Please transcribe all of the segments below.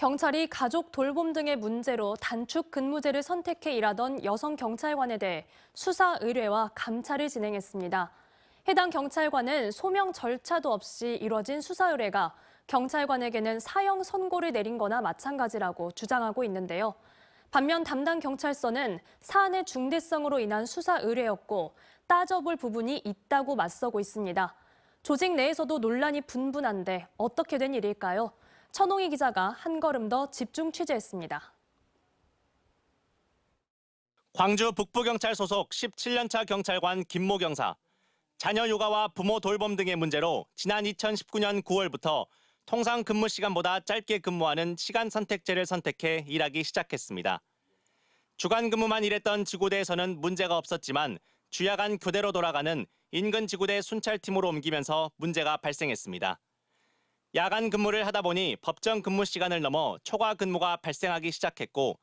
경찰이 가족 돌봄 등의 문제로 단축 근무제를 선택해 일하던 여성 경찰관에 대해 수사 의뢰와 감찰을 진행했습니다. 해당 경찰관은 소명 절차도 없이 이뤄진 수사 의뢰가 경찰관에게는 사형 선고를 내린 거나 마찬가지라고 주장하고 있는데요. 반면 담당 경찰서는 사안의 중대성으로 인한 수사 의뢰였고 따져볼 부분이 있다고 맞서고 있습니다. 조직 내에서도 논란이 분분한데 어떻게 된 일일까요? 천홍희 기자가 한 걸음 더 집중 취재했습니다. 광주 북부경찰 소속 17년차 경찰관 김모 경사. 자녀 육아와 부모 돌봄 등의 문제로 지난 2019년 9월부터 통상 근무 시간보다 짧게 근무하는 시간 선택제를 선택해 일하기 시작했습니다. 주간 근무만 일했던 지구대에서는 문제가 없었지만 주야간 교대로 돌아가는 인근 지구대 순찰팀으로 옮기면서 문제가 발생했습니다. 야간 근무를 하다 보니 법정 근무 시간을 넘어 초과 근무가 발생하기 시작했고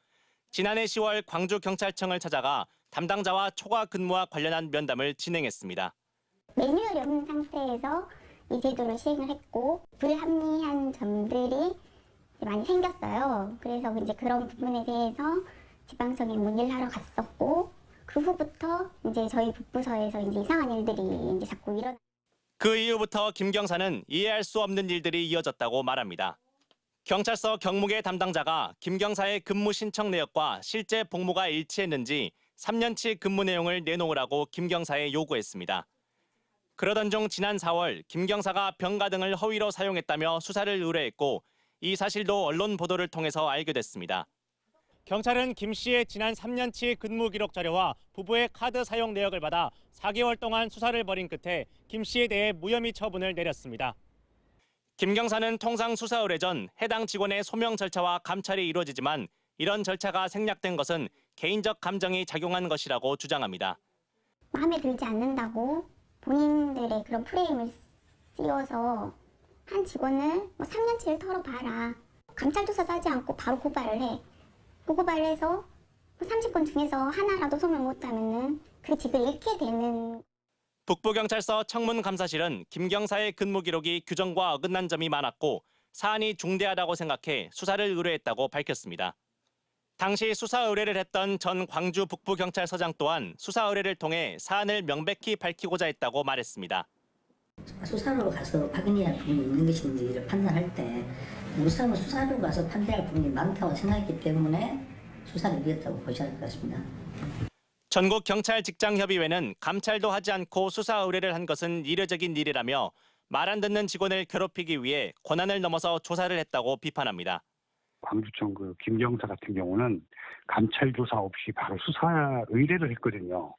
지난해 10월 광주경찰청을 찾아가 담당자와 초과 근무와 관련한 면담을 진행했습니다. 매뉴얼이 없는 상태에서 이 제도를 시행을 했고 불합리한 점들이 많이 생겼어요. 그래서 이제 그런 부분에 대해서 지방청에 문의를 하러 갔었고 그 후부터 이제 저희 북부서에서 이제 이상한 일들이 이제 자꾸 일어나. 그 이후부터 김 경사는 이해할 수 없는 일들이 이어졌다고 말합니다. 경찰서 경무계 담당자가 김 경사의 근무 신청 내역과 실제 복무가 일치했는지 3년치 근무 내용을 내놓으라고 김 경사에 요구했습니다. 그러던 중 지난 4월 김 경사가 병가 등을 허위로 사용했다며 수사를 의뢰했고 이 사실도 언론 보도를 통해서 알게 됐습니다. 경찰은 김 씨의 지난 3년치 근무 기록 자료와 부부의 카드 사용 내역을 받아 4개월 동안 수사를 벌인 끝에 김 씨에 대해 무혐의 처분을 내렸습니다. 김 경사는 통상 수사 의뢰 전 해당 직원의 소명 절차와 감찰이 이루어지지만 이런 절차가 생략된 것은 개인적 감정이 작용한 것이라고 주장합니다. 마음에 들지 않는다고 본인들의 그런 프레임을 씌워서 한 직원을 3년치를 털어봐라. 감찰 조사도 하지 않고 바로 고발을 해. 고발을 해서 30건 중에서 하나라도 소명 못하면 그 직을 잃게 되는. 북부경찰서 청문감사실은 김 경사의 근무 기록이 규정과 어긋난 점이 많았고 사안이 중대하다고 생각해 수사를 의뢰했다고 밝혔습니다. 당시 수사 의뢰를 했던 전 광주 북부경찰서장 또한 수사 의뢰를 통해 사안을 명백히 밝히고자 했다고 말했습니다. 수사로 가서 확인해야 할 부분이 있는 것인지를 판단할 때 우선은 수사로 가서 판단할 부분이 많다고 생각했기 때문에 수사를 이겼다고 보셔야 할 것 같습니다. 전국경찰직장협의회는 감찰도 하지 않고 수사 의뢰를 한 것은 이례적인 일이라며 말 안 듣는 직원을 괴롭히기 위해 권한을 넘어서 조사를 했다고 비판합니다. 광주청 김 경사 같은 경우는 감찰 조사 없이 바로 수사 의뢰를 했거든요.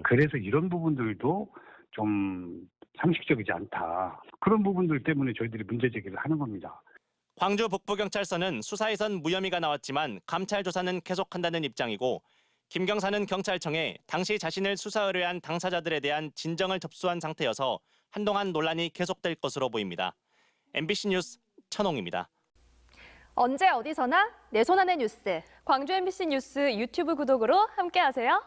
그래서 이런 부분들도 좀 상식적이지 않다. 그런 부분들 때문에 저희들이 문제 제기를 하는 겁니다. 광주 북부경찰서는 수사에선 무혐의가 나왔지만 감찰 조사는 계속한다는 입장이고 김 경사는 경찰청에 당시 자신을 수사 의뢰한 당사자들에 대한 진정을 접수한 상태여서 한동안 논란이 계속될 것으로 보입니다. MBC 뉴스 천홍입니다. 언제 어디서나 내 손 안의 뉴스. 광주 MBC 뉴스 유튜브 구독으로 함께하세요.